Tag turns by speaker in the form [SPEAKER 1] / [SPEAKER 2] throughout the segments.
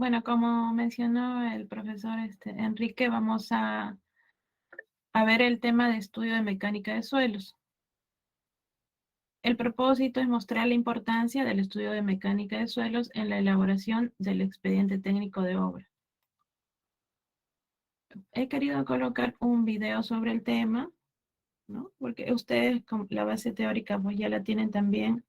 [SPEAKER 1] Bueno, como mencionó el profesor Enrique, vamos a ver el tema de estudio de mecánica de suelos. El propósito es mostrar la importancia del estudio de mecánica de suelos en la elaboración del expediente técnico de obra. He querido colocar un video sobre el tema, ¿no? Porque ustedes con la base teórica pues ya la tienen también.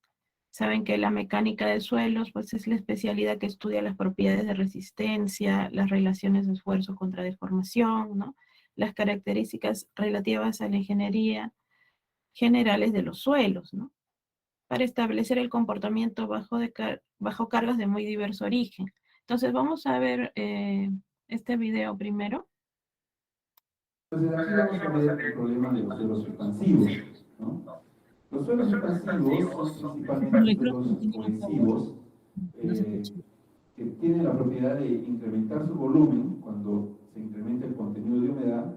[SPEAKER 1] Saben que la mecánica de suelos pues es la especialidad que estudia las propiedades de resistencia, las relaciones de esfuerzo contra deformación, ¿no? Las características relativas a la ingeniería generales de los suelos, ¿no? Para establecer el comportamiento bajo cargas de muy diverso origen. Entonces vamos a ver este video primero.
[SPEAKER 2] Entonces aquí vamos a ver el problema de los suelos expansivos, ¿no? Los suelos expansivos son principalmente suelos cohesivos que tienen la propiedad de incrementar su volumen cuando se incrementa el contenido de humedad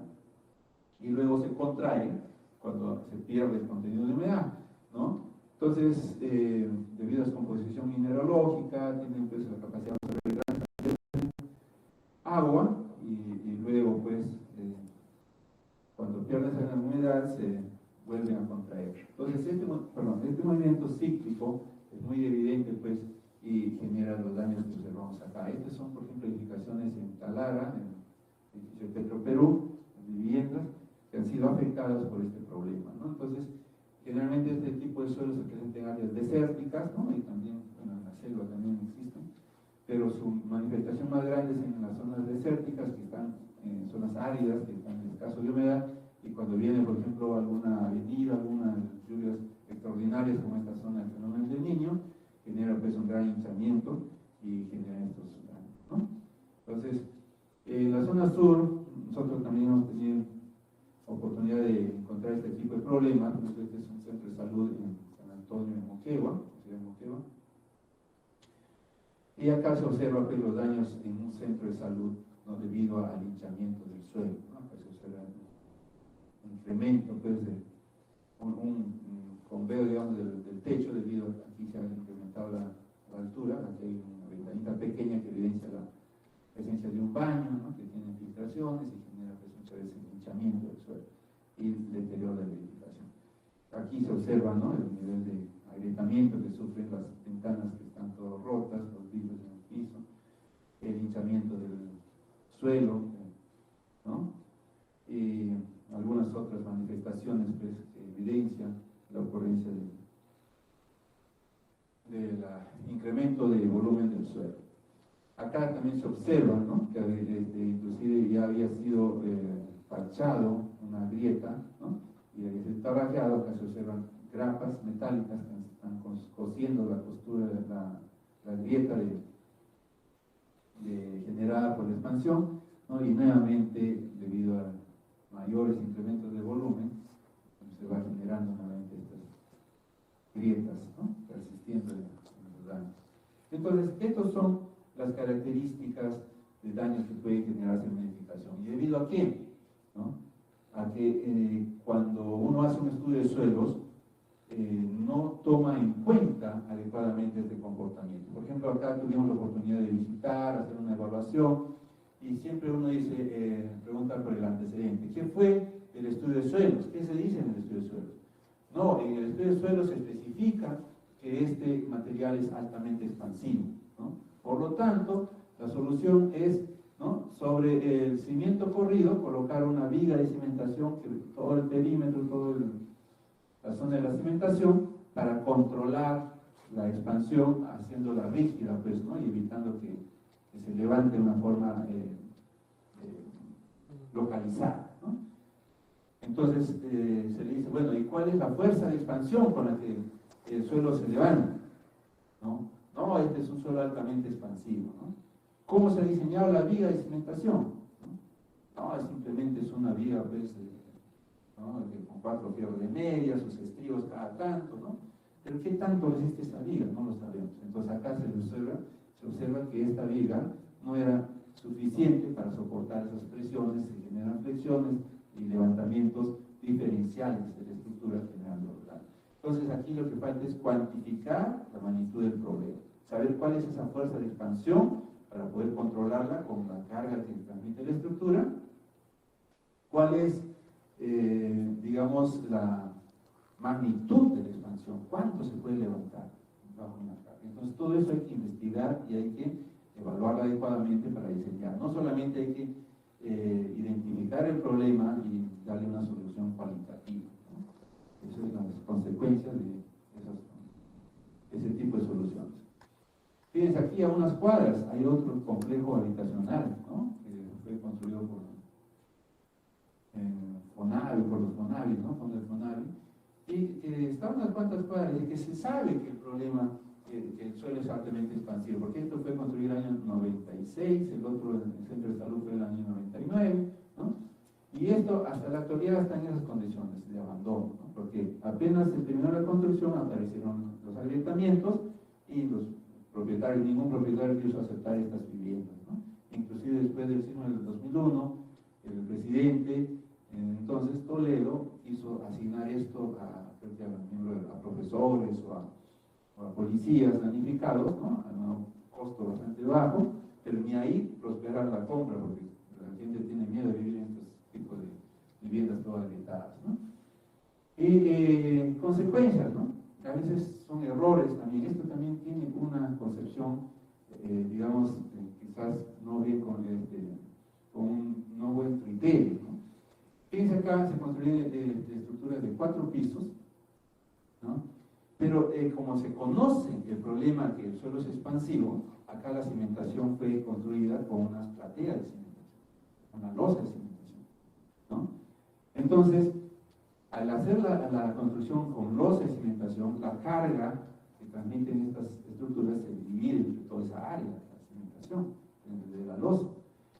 [SPEAKER 2] y luego se contrae cuando se pierde el contenido de humedad, ¿no? Entonces, debido a su composición mineralógica, tienen pues la capacidad de absorber agua y luego pues cuando pierden esa humedad se vuelven a contraer. Entonces, este movimiento cíclico es muy evidente pues y genera los daños que observamos acá. Estas son, por ejemplo, edificaciones en Talara, en el edificio Petroperú, en viviendas que han sido afectadas por este problema, ¿no? Entonces, generalmente este tipo de suelos se presentan en áreas desérticas, ¿no? Y también, bueno, en la selva también existen, pero su manifestación más grande es en las zonas desérticas, que están en zonas áridas, que están en escaso de humedad, y cuando viene, por ejemplo, alguna avenida, algunas lluvias extraordinarias, como esta zona del fenómeno del Niño, genera pues un gran hinchamiento y genera estos daños, ¿no? Entonces, en la zona sur, nosotros también hemos tenido oportunidad de encontrar este tipo de problemas. Este es un centro de salud en San Antonio de Moquegua, ciudad de Moquegua. Y acá se observa pues, los daños en un centro de salud, ¿no? Debido al hinchamiento del suelo, ¿no? Acá se observa un incremento pues, de un bombeo, digamos, del techo, debido a que aquí se ha incrementado la altura. Aquí hay una ventanita pequeña que evidencia la presencia de un baño, ¿no? Que tiene filtraciones y genera pues, muchas veces hinchamiento del suelo y el deterioro de la edificación. Aquí se observa, ¿no? El nivel de agrietamiento que sufren las ventanas que están todas rotas, los vidrios en el piso, el hinchamiento del suelo, ¿no? Y algunas otras manifestaciones pues, que evidencian la ocurrencia del incremento de volumen del suelo. Acá también se observa, ¿no? Que inclusive ya había sido parchado una grieta, ¿no? Y ahí se está rajeado. Acá se observan grapas metálicas que están cosiendo la costura de la grieta generada por la expansión, ¿no? Y nuevamente, debido a mayores incrementos de volumen, se va generando nuevamente estas grietas, ¿no? Persistiendo en los daños. Entonces, estos son las características de daños que puede generarse en una edificación. ¿Y debido a qué? ¿No? A que cuando uno hace un estudio de suelos, no toma en cuenta adecuadamente este comportamiento. Por ejemplo, acá tuvimos la oportunidad de visitar, hacer una evaluación, y siempre uno dice, pregunta por el antecedente. ¿Qué fue el estudio de suelos? ¿Qué se dice en el estudio de suelos? No, en el estudio de suelos se especifica que este material es altamente expansivo, ¿no? Por lo tanto, la solución es, ¿no? Sobre el cimiento corrido, colocar una viga de cimentación, que todo el perímetro, toda la zona de la cimentación, para controlar la expansión, haciéndola rígida, pues, ¿no? Y evitando que se levante de una forma localizada, ¿no? Entonces se le dice, bueno, ¿y cuál es la fuerza de expansión con la que el suelo se levanta? ¿No? No, este es un suelo altamente expansivo, ¿no? ¿Cómo se ha diseñado la viga de cimentación? No, simplemente es una viga, pues, ¿no? Con 4 fierros de media, sus estribos cada tanto, ¿no? Pero ¿qué tanto resiste esta viga? No lo sabemos. Entonces acá se observa que esta viga no era suficiente para soportar esas presiones, se generan flexiones y levantamientos diferenciales de la estructura generando daño. Entonces aquí lo que falta es cuantificar la magnitud del problema, saber cuál es esa fuerza de expansión para poder controlarla con la carga que transmite la estructura. ¿Cuál es, digamos, la magnitud de la expansión? ¿Cuánto se puede levantar bajo una carga? Entonces, todo eso hay que investigar y hay que evaluarlo adecuadamente para diseñar. No solamente hay que identificar el problema y darle una solución cualitativa, ¿no? Esas son las consecuencias de ese tipo de soluciones. Fíjense, aquí a unas cuadras hay otro complejo habitacional, ¿no? Que fue construido por FONAVI, por los FONAVI, ¿no? Fondos de FONAVI, y que está a unas cuantas cuadras y que se sabe que el problema, que el suelo es altamente expansivo, porque esto fue construido en el año 96, el otro, el centro de salud, fue en el año 99, ¿no? Y esto hasta la actualidad está en esas condiciones de abandono, ¿no? Porque apenas se terminó la construcción aparecieron los agrietamientos y los propietarios, ningún propietario quiso aceptar estas viviendas, ¿no? Inclusive después del sismo del 2001, el presidente, entonces Toledo, quiso asignar esto a profesores o a policías damnificados, ¿no? A un costo bastante bajo, pero ni ahí prosperar la compra, porque la gente tiene miedo de vivir en estos tipos de viviendas todas agrietadas, ¿no? Y consecuencias, ¿no? A veces son errores también. Esto también tiene una concepción, digamos, quizás no bien con un no buen criterio, ¿no? Fíjense acá, se construyen estructuras de 4 pisos, ¿no? Pero como se conoce el problema que el suelo es expansivo, acá la cimentación fue construida con unas plateas de cimentación, una losa de cimentación, ¿no? Entonces, al hacer la construcción con losa de cimentación, la carga que transmiten estas estructuras se divide entre toda esa área, la cimentación, de la losa.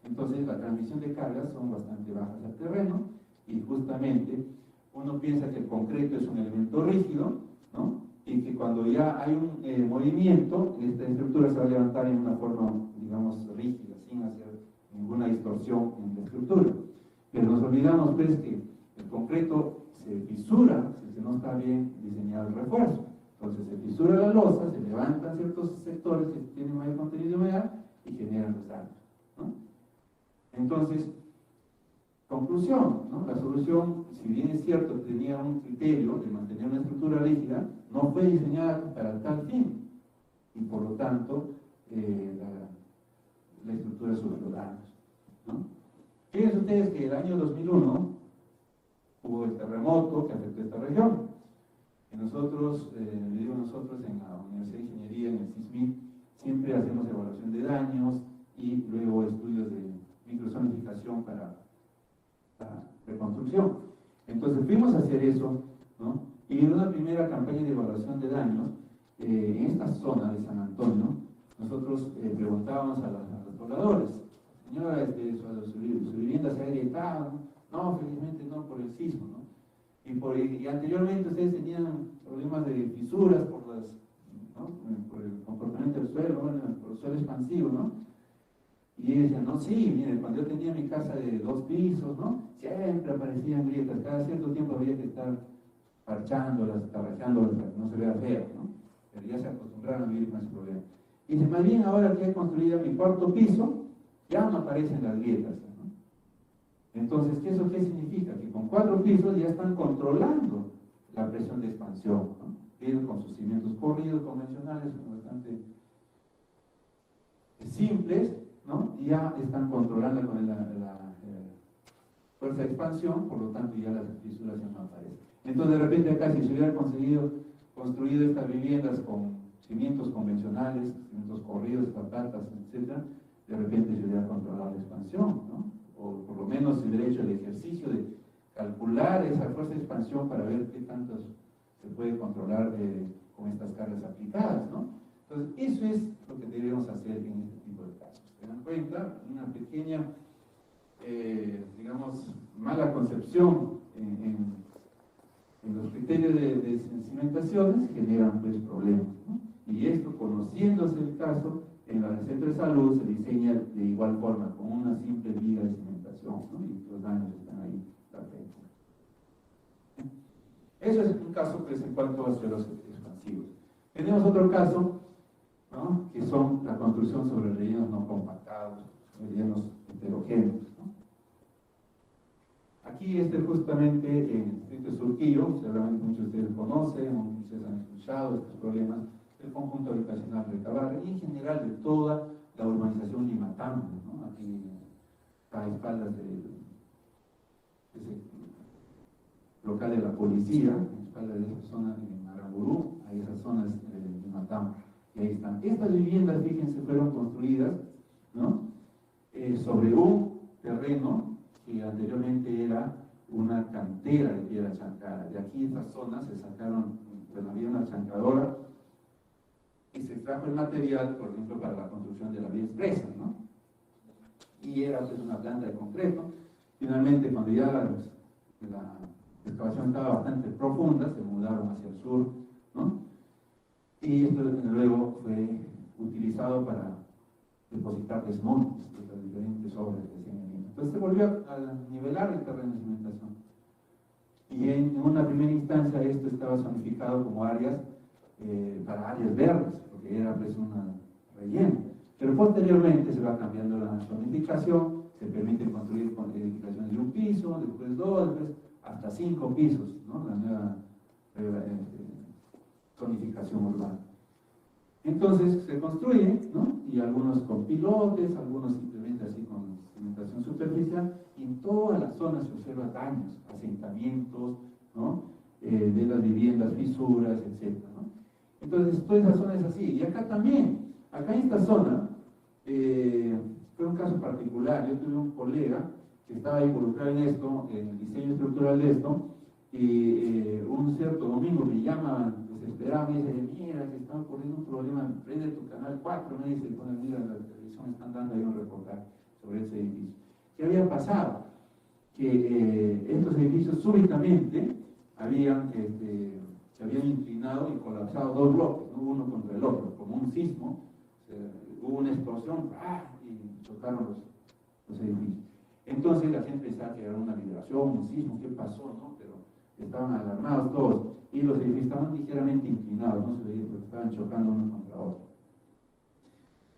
[SPEAKER 2] Entonces, la transmisión de cargas son bastante bajas al terreno y justamente uno piensa que el concreto es un elemento rígido, ¿no? Y que cuando ya hay un movimiento, esta estructura se va a levantar en una forma, digamos, rígida, sin hacer ninguna distorsión en la estructura. Pero nos olvidamos, pues, que el concreto se fisura si no está bien diseñado el refuerzo. Entonces se fisura la losa, se levantan ciertos sectores que tienen mayor contenido de humedad y generan los daños, ¿no? Entonces, conclusión, ¿no? La solución, si bien es cierto, tenía un criterio de mantener una estructura rígida, no fue diseñada para tal fin y por lo tanto la estructura sufrió daños, ¿no? Fíjense ustedes que el año 2001 hubo el terremoto que afectó esta región. Y nosotros, nosotros en la Universidad de Ingeniería, en el CISMI, siempre hacemos evaluación de daños y luego estudios de microzonificación para reconstrucción. Entonces fuimos a hacer eso, ¿no? Y en una primera campaña de evaluación de daños, en esta zona de San Antonio, nosotros preguntábamos a los pobladores: señora, su vivienda se ha agrietado, ¿no? No, felizmente no, por el sismo, ¿no? Y anteriormente ustedes tenían problemas de fisuras ¿no? Por el comportamiento del suelo, ¿no? Por el suelo expansivo, ¿no? Y ellos decían: no, sí, mire, cuando yo tenía mi casa de 2 pisos, ¿no? Siempre aparecían grietas, cada cierto tiempo había que estar parchándolas, tarrachándolas para que no se vea feo, ¿no? Pero ya se acostumbraron a vivir con ese problema. Y dice: más bien ahora que he construido mi 4.º piso, ya no aparecen las grietas, ¿no? Entonces, ¿eso qué significa? Que con 4 pisos ya están controlando la presión de expansión, ¿no? Ellos con sus cimientos corridos, convencionales, bastante simples, ¿no? Y ya están controlando con la fuerza de expansión, por lo tanto ya las fisuras ya no aparecen. Entonces, de repente acá, si se hubiera construido estas viviendas con cimientos convencionales, cimientos corridos, patatas, etc., de repente se hubiera controlado la expansión, ¿no? O por lo menos se hubiera hecho el ejercicio de calcular esa fuerza de expansión para ver qué tanto se puede controlar con estas cargas aplicadas, ¿no? Entonces, eso es lo que debemos hacer en este tipo de casos. ¿Se dan cuenta? Una pequeña, digamos, mala concepción en los criterios de cimentaciones generan, pues, problemas, ¿no? Y esto, conociéndose el caso, en el centro de salud se diseña de igual forma, con una simple viga de cimentación, ¿no? Y los daños están ahí latentes. Eso es un caso, pues, en cuanto a suelos expansivos. Tenemos otro caso, ¿no? Que son la construcción discusión sobre rellenos no compactados, rellenos heterogéneos, ¿no? Aquí justamente en el distrito de Surquillo, seguramente muchos de ustedes conocen, o ustedes han escuchado estos problemas del conjunto habitacional de Cabarre y en general de toda la urbanización Limatambo, ¿no? Aquí a espaldas de ese local de la policía, a espaldas de esa zona en Aramburú, hay esas zonas de Limatambo, y ahí están. Estas viviendas, fíjense, fueron construidas, ¿no? Sobre un terreno que anteriormente era una cantera de piedra chancada. De aquí, estas zonas se sacaron, pues había una chancadora y se extrajo el material, por ejemplo, para la construcción de la vía expresa, ¿no? Y era pues una planta de concreto. Finalmente, cuando ya la excavación estaba bastante profunda, se mudaron hacia el sur, ¿no? Y esto luego fue utilizado para depositar desmontes de las diferentes obras de cimiento. Entonces se volvió a nivelar el terreno de cimentación. Y en una primera instancia esto estaba zonificado como áreas para áreas verdes, porque era pues una relleno. Pero posteriormente se va cambiando la zonificación, se permite construir con edificaciones de un piso, después dos, después hasta 5 pisos, ¿no? La nueva zonificación urbana. Entonces se construye, ¿no? Y algunos con pilotes, algunos simplemente así con cimentación superficial, y en todas las zonas se observan daños, asentamientos, ¿no? De las viviendas, fisuras, etc., ¿no? Entonces toda esa zona es así, y acá también, acá en esta zona, fue un caso particular. Yo tuve un colega que estaba involucrado en esto, en el diseño estructural de esto, y un cierto domingo me llama desesperado, me dice, mira, que está ocurriendo un problema, prende tu canal 4, me dice, bueno, mira, la televisión están dando ahí un reportaje sobre ese edificio. ¿Qué había pasado? Que estos edificios súbitamente se habían inclinado y colapsado dos bloques, ¿no? Uno contra el otro, como un sismo, hubo una explosión, ¡ah!, y chocaron los edificios. Entonces la gente pensaba que era una vibración, un sismo, ¿qué pasó?, ¿no? Pero estaban alarmados todos, y los edificios estaban ligeramente inclinados, no se veía porque estaban chocando uno contra otro.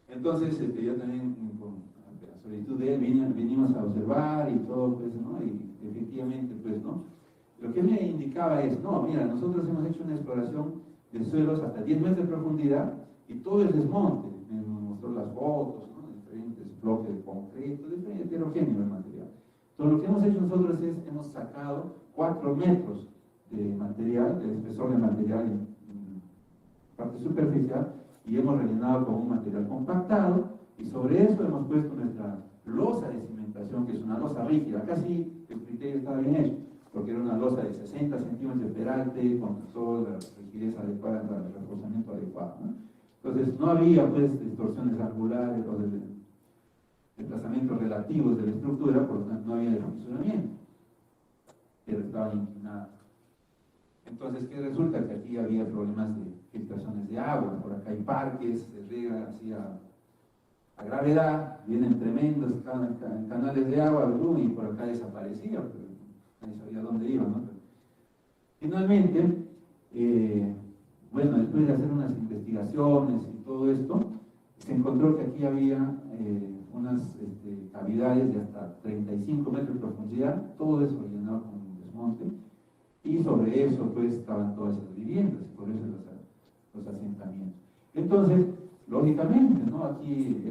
[SPEAKER 2] Entonces yo también, con la solicitud de él, vinimos a observar y todo, pues, ¿no? Y efectivamente, pues, ¿no? Lo que él me indicaba es, no, mira, nosotros hemos hecho una exploración de suelos hasta 10 metros de profundidad y todo el desmonte, me mostró las fotos, ¿no? Diferentes bloques de concreto, diferente heterogéneo el material. Entonces lo que hemos hecho nosotros es, hemos sacado 4 metros de material, de espesor de material en parte superficial, y hemos rellenado con un material compactado, y sobre eso hemos puesto nuestra losa de cimentación, que es una losa rígida. Acá sí el criterio estaba bien hecho, porque era una losa de 60 centímetros de peralte, con toda la rigidez adecuada, el reforzamiento adecuado, ¿no? Entonces no había pues distorsiones angulares o desplazamientos relativos de la estructura, por lo tanto no había desfisuramiento, pero estaba inclinada. Entonces, ¿qué resulta? Que aquí había problemas de filtraciones de agua, por acá hay parques, se riega así a gravedad, vienen tremendos canales de agua, y por acá desaparecían, pero nadie sabía dónde iban, ¿no? Finalmente, bueno, después de hacer unas investigaciones y todo esto, se encontró que aquí había unas cavidades de hasta 35 metros de profundidad, todo eso rellenado con un desmonte, y sobre eso pues estaban todas esas viviendas, por eso los asentamientos. Entonces, lógicamente, ¿no? Aquí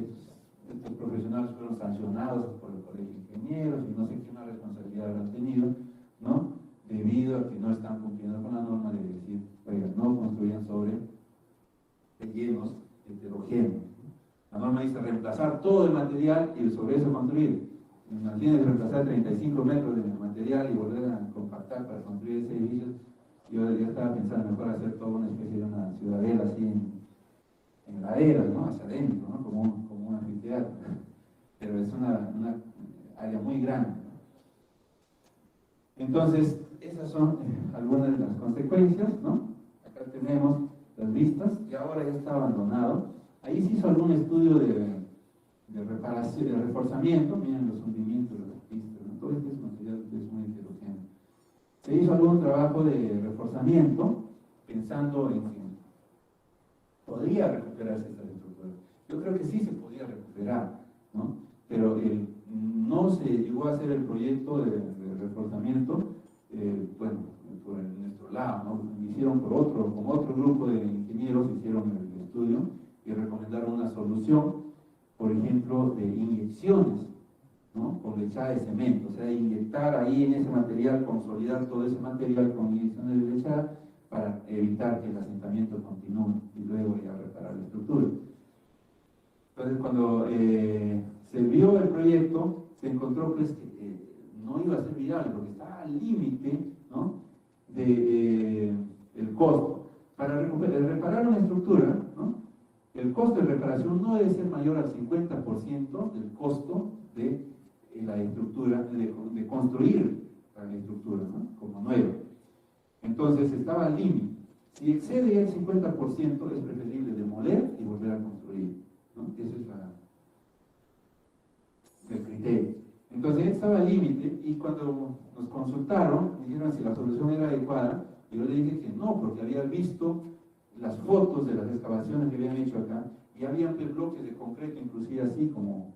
[SPEAKER 2] estos profesionales fueron sancionados por el Colegio de Ingenieros y no sé qué una responsabilidad habrán tenido, ¿no? Debido a que no están cumpliendo con la norma de decir, oigan, no construyan sobre rellenos heterogéneos. La norma dice reemplazar todo el material y sobre eso construir. Imagínense reemplazar 35 metros de material y volver a compactar para construir ese edificio. Yo estaba pensando mejor hacer toda una especie de una ciudadela así en laderas, ¿no? Hacia adentro, ¿no? Como un anfiteatro. Pero es una área muy grande, ¿no? Entonces, esas son algunas de las consecuencias, ¿no? Acá tenemos las vistas, y ahora ya está abandonado. Ahí se hizo algún estudio de reparación, de reforzamiento, miren los hundimientos de las pistas, ¿no? Todo este material es muy heterogéneo. Se hizo algún trabajo de reforzamiento pensando en que podría recuperarse esta estructura. Yo creo que sí se podía recuperar, ¿no? Pero no se llegó a hacer el proyecto de reforzamiento, bueno, por nuestro lado, ¿no? Hicieron con otro grupo de ingenieros, hicieron el estudio y recomendaron una solución, por ejemplo, de inyecciones, ¿no? Con lechada de cemento, o sea, inyectar ahí en ese material, consolidar todo ese material con inyecciones de lechada para evitar que el asentamiento continúe y luego ya reparar la estructura. Entonces, cuando se vio el proyecto, se encontró pues que no iba a ser viable porque estaba al límite, ¿no?, del costo. Para reparar una estructura, ¿no?, el costo de reparación no debe ser mayor al 50% del costo de la estructura, de construir la estructura, ¿no?, como nueva. Entonces estaba al límite. Si excede el 50%, es preferible demoler y volver a construir, ¿no? Ese es el criterio. Entonces estaba al límite y cuando nos consultaron, me dijeron si la solución era adecuada, yo le dije que no, porque había visto las fotos de las excavaciones que habían hecho acá y había bloques de concreto, inclusive así como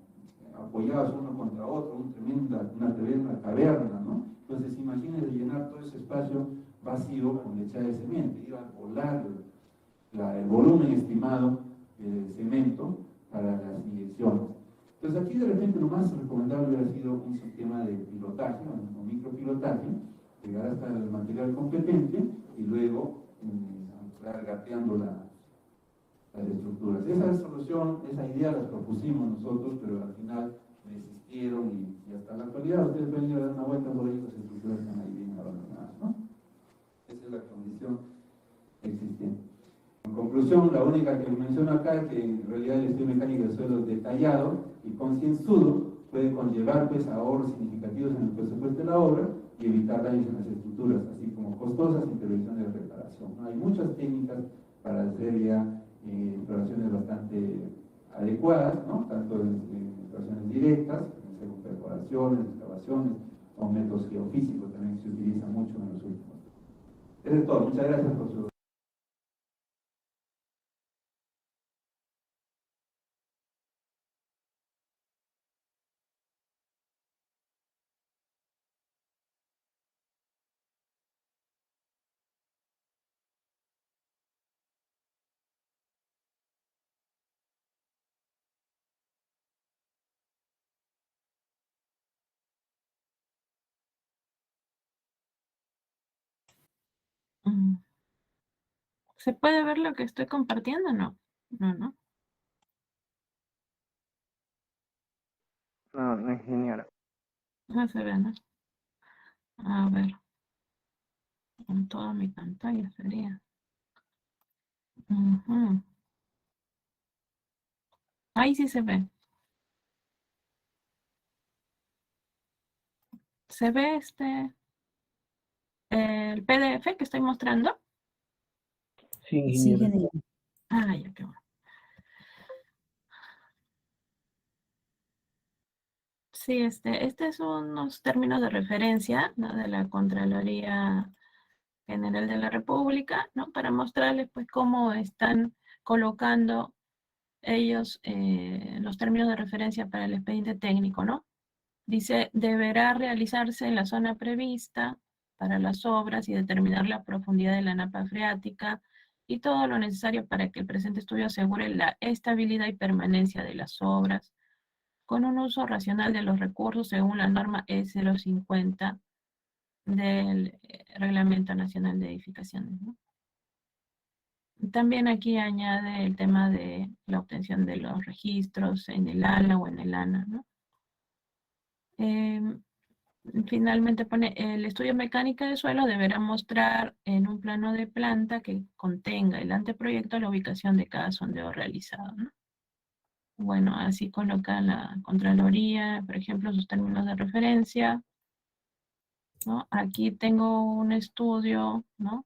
[SPEAKER 2] apoyados uno contra otro, una tremenda caverna, ¿no? Entonces imagínense llenar todo ese espacio vacío con lechada de cemento, iba a volar el volumen estimado de cemento para las inyecciones. Entonces aquí de repente lo más recomendable hubiera sido un sistema de pilotaje, o micropilotaje, llegar hasta el material competente y luego gateando las estructuras. Esa solución, esa idea la propusimos nosotros, pero al final desistieron y hasta la actualidad ustedes pueden ir a dar una vuelta por ahí, las estructuras están ahí bien abandonadas, ¿no? Esa es la condición existente. En conclusión, la única que menciono acá es que en realidad el estudio mecánico de suelo detallado y concienzudo puede conllevar pues ahorros significativos en el presupuesto de la obra y evitar daños en las estructuras, así como costosas intervenciones de reparación. Hay muchas técnicas para hacer ya exploraciones bastante adecuadas, ¿no?, tanto en exploraciones directas, con perforaciones, excavaciones, o métodos geofísicos también que se utilizan mucho en los últimos. Eso es todo. Muchas gracias por su...
[SPEAKER 1] ¿Se puede ver lo que estoy compartiendo? No. No.
[SPEAKER 3] No, ingeniera.
[SPEAKER 1] No se ve, ¿no? A ver. En toda mi pantalla sería. Ahí sí se ve. ¿Se ve el PDF que estoy mostrando?
[SPEAKER 3] Sí, ingeniera.
[SPEAKER 1] Ah, ya, qué bueno. Sí, este es unos términos de referencia, ¿no?, de la Contraloría General de la República, ¿no?, para mostrarles pues cómo están colocando ellos los términos de referencia para el expediente técnico, ¿no? Dice, deberá realizarse en la zona prevista para las obras y determinar la profundidad de la napa freática y todo lo necesario para que el presente estudio asegure la estabilidad y permanencia de las obras con un uso racional de los recursos según la norma E050 del Reglamento Nacional de Edificaciones, ¿no? También aquí añade el tema de la obtención de los registros en el ALA o en el ANA, ¿no? Finalmente pone, el estudio mecánica de suelo deberá mostrar en un plano de planta que contenga el anteproyecto la ubicación de cada sondeo realizado, ¿no? Bueno, así coloca la Contraloría, por ejemplo, sus términos de referencia, ¿no? Aquí tengo un estudio, ¿no?,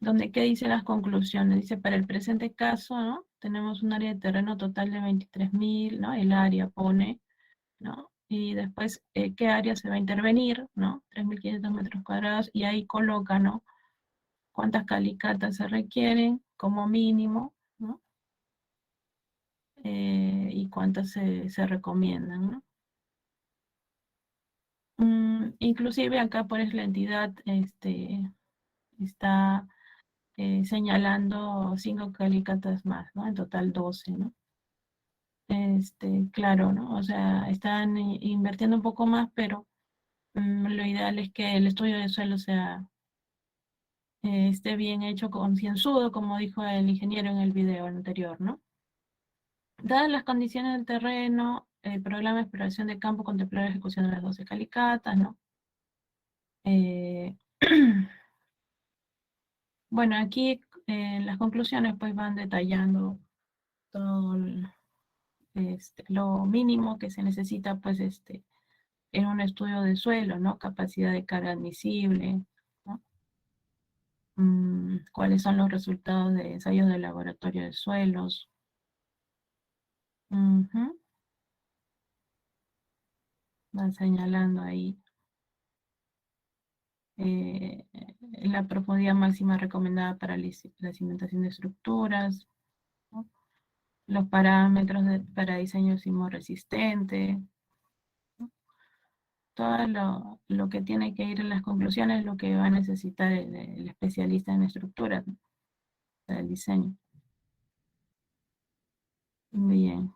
[SPEAKER 1] donde ¿qué dice las conclusiones? Dice, para el presente caso, ¿no?, tenemos un área de terreno total de 23.000, ¿no? El área pone, ¿no? Y después, ¿qué área se va a intervenir? ¿No? 3.500 metros cuadrados, y ahí coloca, ¿no?, cuántas calicatas se requieren como mínimo, ¿no? y cuántas se recomiendan, ¿no? Inclusive acá pues la entidad está señalando 5 calicatas más, ¿no? En total 12, ¿no? Claro, ¿no? O sea, están invirtiendo un poco más, pero lo ideal es que el estudio de suelo sea esté bien hecho, concienzudo, como dijo el ingeniero en el video anterior, ¿no? Dadas las condiciones del terreno, el programa de exploración de campo contemplar la ejecución de las 12 calicatas, ¿no? Bueno, aquí las conclusiones pues van detallando todo lo mínimo que se necesita pues en un estudio de suelo, ¿no? Capacidad de carga admisible, ¿no? Cuáles son los resultados de ensayos de laboratorio de suelos. Van señalando ahí la profundidad máxima recomendada para la cimentación de estructuras, ¿no? Los parámetros para diseño sismorresistente, ¿no? Todo lo que tiene que ir en las conclusiones es lo que va a necesitar el especialista en estructuras, ¿no? Del diseño. Bien,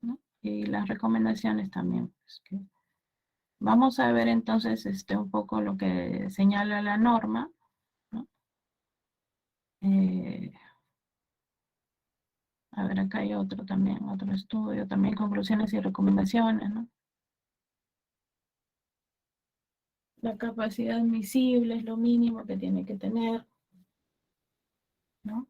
[SPEAKER 1] ¿no? Y las recomendaciones también. Pues, vamos a ver entonces un poco lo que señala la norma, ¿no? A ver, acá hay otro también, otro estudio, también conclusiones y recomendaciones, ¿no? La capacidad admisible es lo mínimo que tiene que tener, ¿no?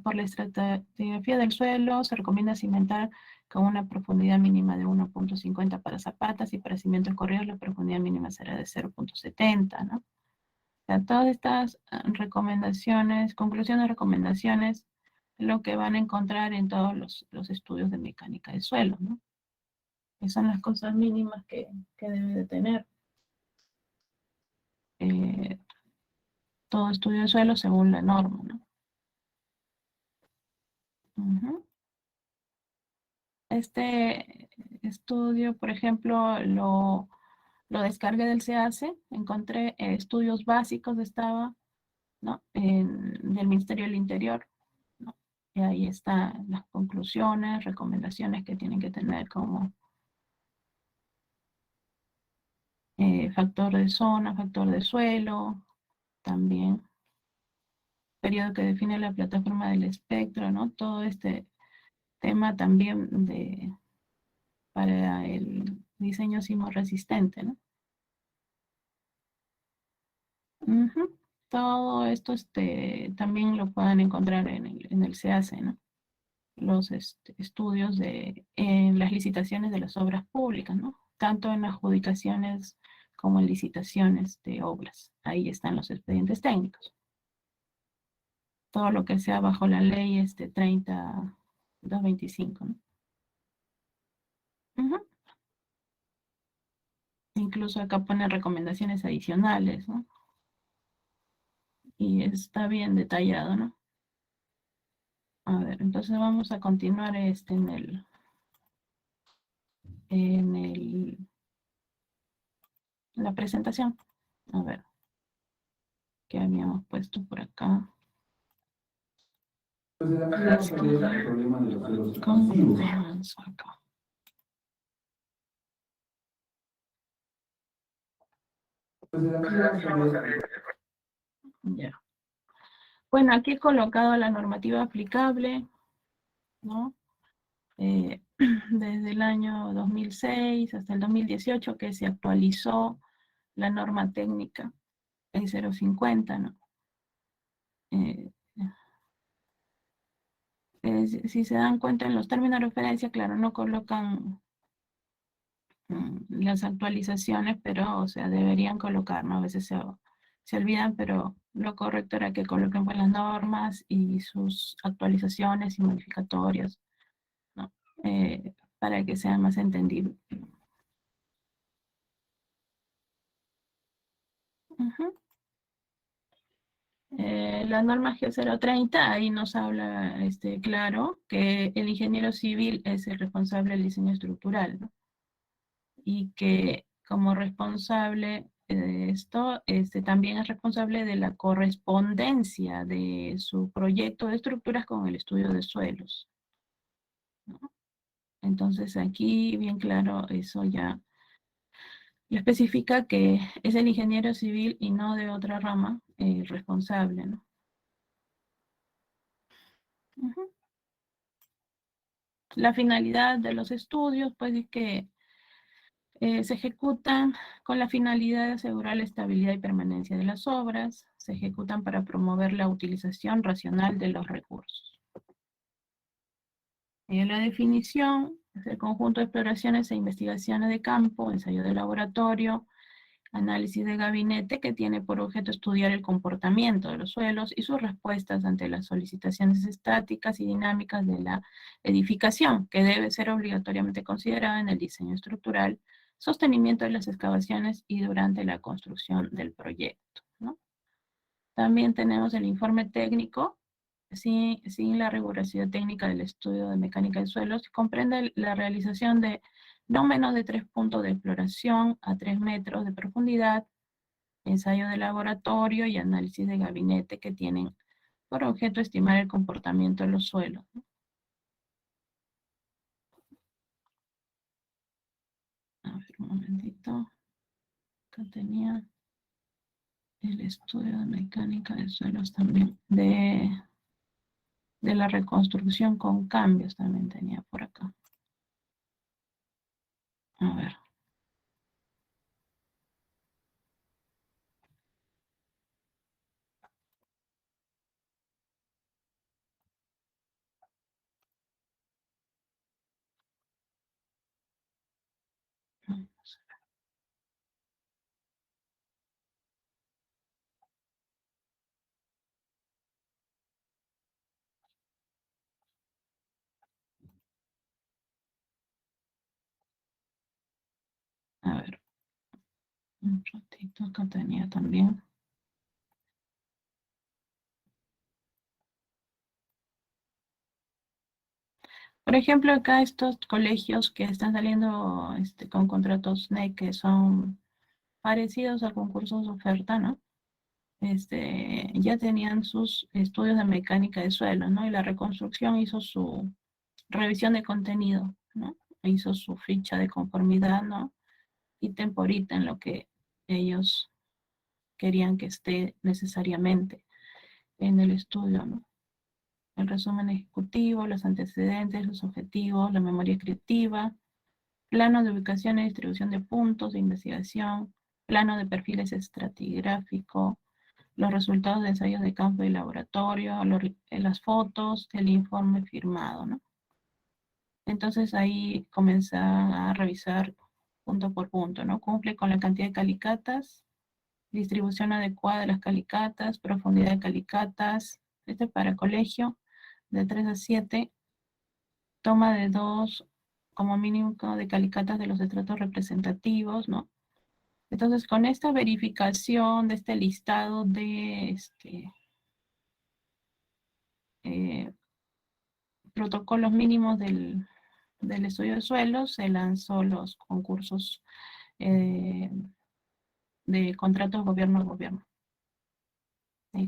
[SPEAKER 1] Por la estratigrafía del suelo se recomienda cimentar con una profundidad mínima de 1.50 para zapatas y para cimientos corridos la profundidad mínima será de 0.70, ¿no? O sea, todas estas recomendaciones, conclusiones, recomendaciones, es lo que van a encontrar en todos los estudios de mecánica de suelo, ¿no? Que son las cosas mínimas que debe de tener todo estudio de suelo según la norma, ¿no? Este estudio, por ejemplo, lo descargué del CACE, encontré estudios básicos, estaba, ¿no? Del Ministerio del Interior, ¿no? Y ahí están las conclusiones, recomendaciones que tienen que tener como factor de zona, factor de suelo, también periodo que define la plataforma del espectro, ¿no? Todo este tema también para el diseño sismorresistente, ¿no? Todo esto también lo pueden encontrar en el CACE, ¿no? Los estudios en las licitaciones de las obras públicas, ¿no? Tanto en adjudicaciones como en licitaciones de obras. Ahí están los expedientes técnicos. Todo lo que sea bajo la ley 30.225, ¿no? Incluso acá pone recomendaciones adicionales, ¿no? Y está bien detallado, ¿no? A ver, entonces vamos a continuar en la presentación. A ver, ¿qué habíamos puesto por acá?
[SPEAKER 2] Pues el vamos a ver el problema de los suelos expansivos. Pues el vamos a ver.
[SPEAKER 1] Ya. Bueno, aquí he colocado la normativa aplicable, ¿no? Desde el año 2006 hasta el 2018 que se actualizó la norma técnica 050, ¿no? Si se dan cuenta en los términos de referencia, claro, no colocan las actualizaciones, pero, o sea, deberían colocar, ¿no? A veces se olvidan, pero lo correcto era que coloquen pues, las normas y sus actualizaciones y modificatorias, ¿no? Para que sean más entendibles. La norma G030, ahí nos habla claro que el ingeniero civil es el responsable del diseño estructural, ¿no? Y que como responsable de esto, también es responsable de la correspondencia de su proyecto de estructuras con el estudio de suelos, ¿no? Entonces aquí bien claro eso ya especifica que es el ingeniero civil y no de otra rama el responsable, ¿no? Ujú. La finalidad de los estudios, pues, es que se ejecutan con la finalidad de asegurar la estabilidad y permanencia de las obras, se ejecutan para promover la utilización racional de los recursos. La definición es el conjunto de exploraciones e investigaciones de campo, ensayo de laboratorio, análisis de gabinete que tiene por objeto estudiar el comportamiento de los suelos y sus respuestas ante las solicitaciones estáticas y dinámicas de la edificación, que debe ser obligatoriamente considerada en el diseño estructural, sostenimiento de las excavaciones y durante la construcción del proyecto, ¿no? También tenemos el informe técnico, sin la rigurosidad técnica del estudio de mecánica de suelos, comprende la realización de no menos de 3 puntos de exploración a 3 metros de profundidad, ensayo de laboratorio y análisis de gabinete que tienen por objeto estimar el comportamiento de los suelos, ¿no? A ver, un momentito. Acá tenía el estudio de mecánica de suelos también, de la reconstrucción con cambios también tenía por acá. A ver. A ver, un ratito, acá tenía también. Por ejemplo, acá estos colegios que están saliendo con contratos NEC que son parecidos a concursos de oferta, ¿no? Ya tenían sus estudios de mecánica de suelo, ¿no? Y la reconstrucción hizo su revisión de contenido, ¿no? Hizo su ficha de conformidad, ¿no? Y temporita en lo que ellos querían que esté necesariamente en el estudio, ¿no? El resumen ejecutivo, los antecedentes, los objetivos, la memoria escritiva, plano de ubicación y distribución de puntos de investigación, plano de perfiles estratigráfico, los resultados de ensayos de campo y laboratorio, las fotos, el informe firmado, ¿no? Entonces ahí comienza a revisar punto por punto, ¿no? Cumple con la cantidad de calicatas, distribución adecuada de las calicatas, profundidad de calicatas, para colegio, de 3 a 7, toma de 2 como mínimo de calicatas de los estratos representativos, ¿no? Entonces, con esta verificación de este listado de eh, protocolos mínimos del estudio de suelos, se lanzó los concursos de contratos gobierno a gobierno,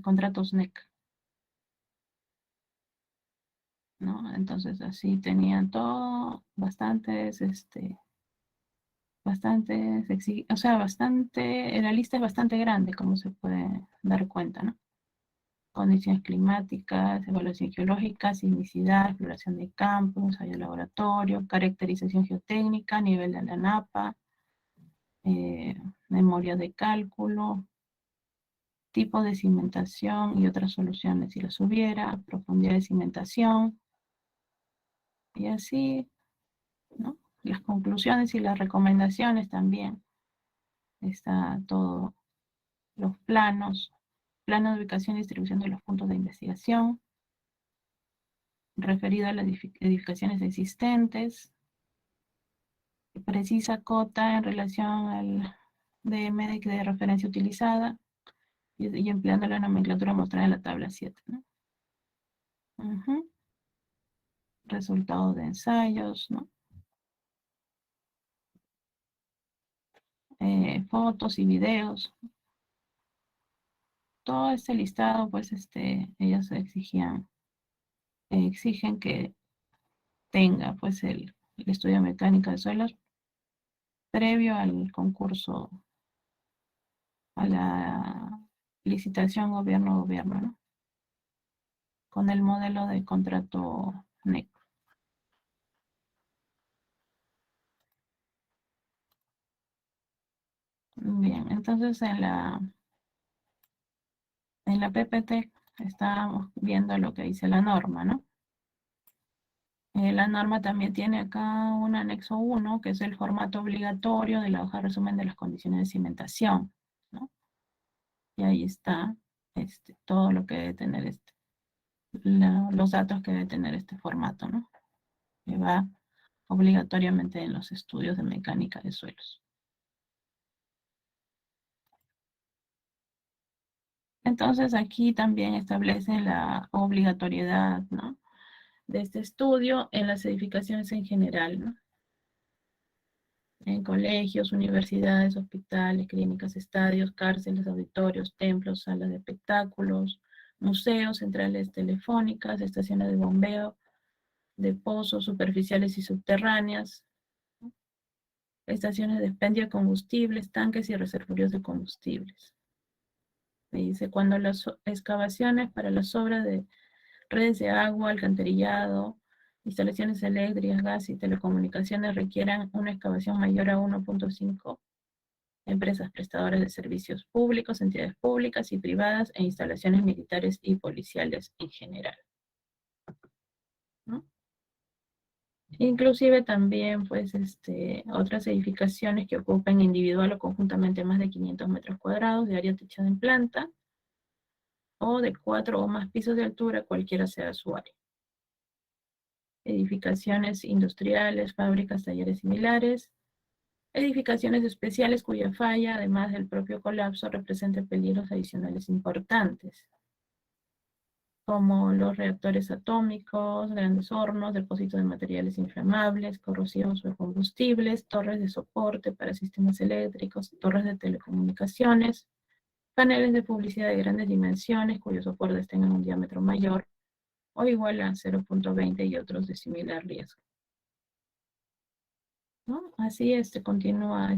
[SPEAKER 1] contratos NEC, ¿no? Entonces así tenían todo, o sea, la lista es bastante grande, como se puede dar cuenta, ¿no? Condiciones climáticas, evaluación geológica, sismicidad, exploración de campo, ensayo de laboratorio, caracterización geotécnica, nivel de la napa, memoria de cálculo, tipo de cimentación y otras soluciones si las hubiera, profundidad de cimentación, y así, ¿no? Las conclusiones y las recomendaciones también. Está todo, los planos, plano de ubicación y distribución de los puntos de investigación, referido a las edificaciones existentes, precisa cota en relación al DM de referencia utilizada, y empleando la nomenclatura mostrada en la tabla 7, ¿no? Resultados de ensayos, ¿no? Fotos y videos. Todo este listado, pues, ellos exigen que tenga, pues, el estudio de mecánica de suelos previo al concurso, a la licitación gobierno-gobierno, ¿no? Con el modelo de contrato NEC. Bien, entonces en la PPT estábamos viendo lo que dice la norma, ¿no? La norma también tiene acá un anexo 1, que es el formato obligatorio de la hoja de resumen de las condiciones de cimentación, ¿no? Y ahí está todo lo que debe tener los datos que debe tener este formato, ¿no? Que va obligatoriamente en los estudios de mecánica de suelos. Entonces aquí también establece la obligatoriedad, ¿no?, de este estudio en las edificaciones en general, ¿no? En colegios, universidades, hospitales, clínicas, estadios, cárceles, auditorios, templos, salas de espectáculos, museos, centrales telefónicas, estaciones de bombeo, de pozos superficiales y subterráneas, ¿no?, estaciones de expendio de combustibles, tanques y reservorios de combustibles. Me dice, cuando las excavaciones para las obras de redes de agua, alcantarillado, instalaciones eléctricas, gas y telecomunicaciones requieran una excavación mayor a 1.5, empresas prestadoras de servicios públicos, entidades públicas y privadas e instalaciones militares y policiales en general, ¿no? Inclusive también, pues, otras edificaciones que ocupen individual o conjuntamente más de 500 metros cuadrados de área techada en planta, o de 4 o más pisos de altura, cualquiera sea su área. Edificaciones industriales, fábricas, talleres similares, edificaciones especiales cuya falla, además del propio colapso, represente peligros adicionales importantes, como los reactores atómicos, grandes hornos, depósitos de materiales inflamables, corrosivos o combustibles, torres de soporte para sistemas eléctricos, torres de telecomunicaciones, paneles de publicidad de grandes dimensiones cuyos soportes tengan un diámetro mayor o igual a 0.20 y otros de similar riesgo, ¿no? Así continúa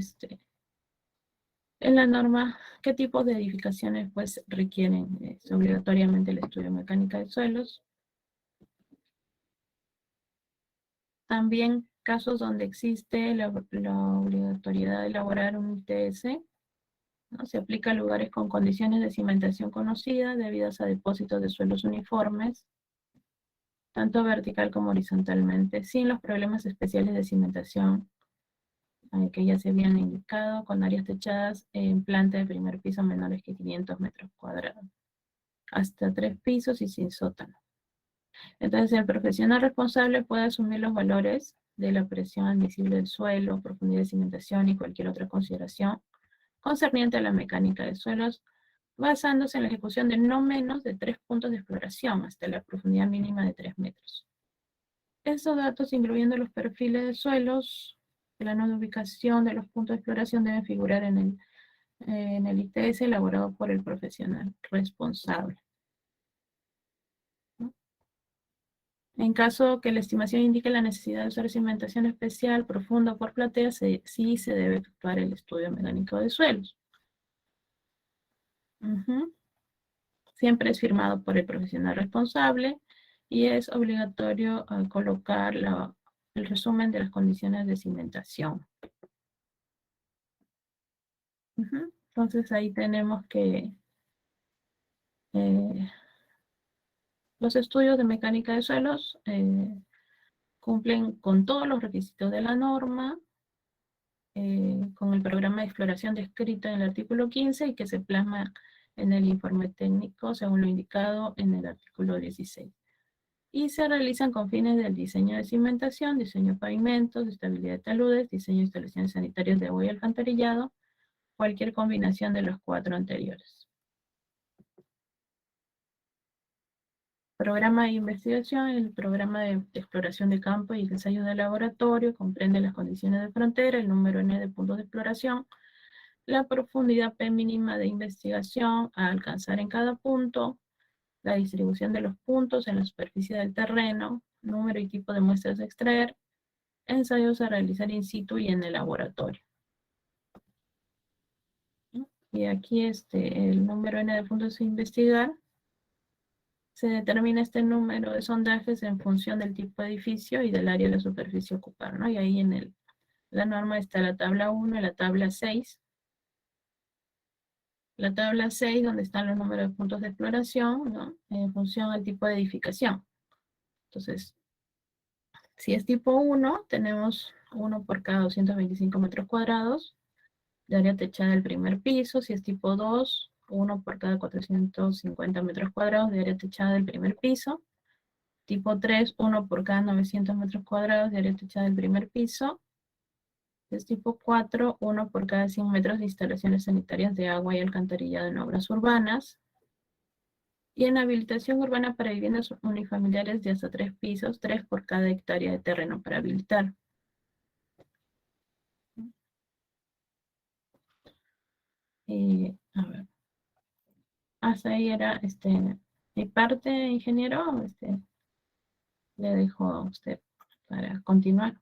[SPEAKER 1] en la norma qué tipos de edificaciones pues requieren obligatoriamente el estudio de mecánica de suelos. También casos donde existe la obligatoriedad de elaborar un ITS, ¿no? Se aplica a lugares con condiciones de cimentación conocidas debidas a depósitos de suelos uniformes, tanto vertical como horizontalmente, sin los problemas especiales de cimentación que ya se habían indicado, con áreas techadas en planta de primer piso menores que 500 metros cuadrados, hasta 3 pisos y sin sótano. Entonces el profesional responsable puede asumir los valores de la presión admisible del suelo, profundidad de cimentación y cualquier otra consideración concerniente a la mecánica de suelos, basándose en la ejecución de no menos de 3 puntos de exploración hasta la profundidad mínima de 3 metros. Estos datos, incluyendo los perfiles de suelos, el plano de ubicación de los puntos de exploración, deben figurar en el ITS elaborado por el profesional responsable, ¿no? En caso que la estimación indique la necesidad de usar cimentación especial, profunda o por platea, sí se debe efectuar el estudio mecánico de suelos. Siempre es firmado por el profesional responsable y es obligatorio colocar el resumen de las condiciones de cimentación. Entonces ahí tenemos que los estudios de mecánica de suelos cumplen con todos los requisitos de la norma, con el programa de exploración descrito en el artículo 15 y que se plasma en el informe técnico según lo indicado en el artículo 16. Y se realizan con fines del diseño de cimentación, diseño de pavimentos, estabilidad de taludes, diseño de instalaciones sanitarias de agua y alcantarillado, cualquier combinación de los 4 anteriores. Programa de investigación, el programa de exploración de campo y el ensayo de laboratorio comprende las condiciones de frontera, el número n de puntos de exploración, la profundidad P mínima de investigación a alcanzar en cada punto, la distribución de los puntos en la superficie del terreno, número y tipo de muestras a extraer, ensayos a realizar in situ y en el laboratorio. Y aquí el número n de puntos a investigar. Se determina este número de sondajes en función del tipo de edificio y del área de la superficie a ocupar, ¿no? Y ahí en la norma está la tabla 1 y la tabla 6. La tabla 6, donde están los números de puntos de exploración, ¿no? En función al tipo de edificación. Entonces, si es tipo 1, tenemos 1 por cada 225 metros cuadrados de área techada del primer piso. Si es tipo 2, 1 por cada 450 metros cuadrados de área techada del primer piso. Tipo 3, 1 por cada 900 metros cuadrados de área techada del primer piso. Es tipo 4, 1 por cada 100 metros de instalaciones sanitarias de agua y alcantarillado en obras urbanas. Y en habilitación urbana para viviendas unifamiliares de hasta 3 pisos, 3 por cada hectárea de terreno para habilitar. A ver. Hasta ahí era mi parte, ingeniero. Le dejo a usted para continuar.